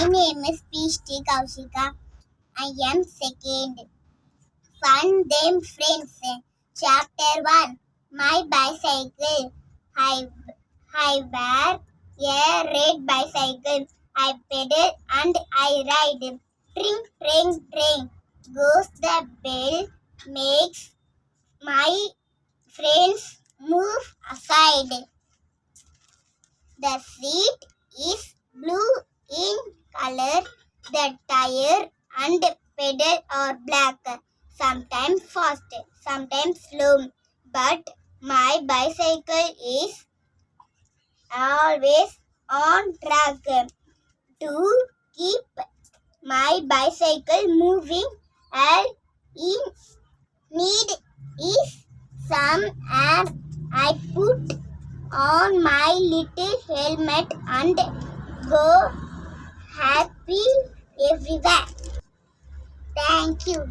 My name is Pishti Kaushika. I am second. Fun them friends. Chapter 1. My bicycle. I wear a red bicycle. I pedal and I ride. Tring, tring, tring. Goes the bell. Makes my friends move aside. The seat is blue in color. The tire and pedal are black. Sometimes fast, sometimes slow. But my bicycle is always on track. To keep my bicycle moving, all in need is some air. I put on my little helmet and go happy everywhere. Thank you.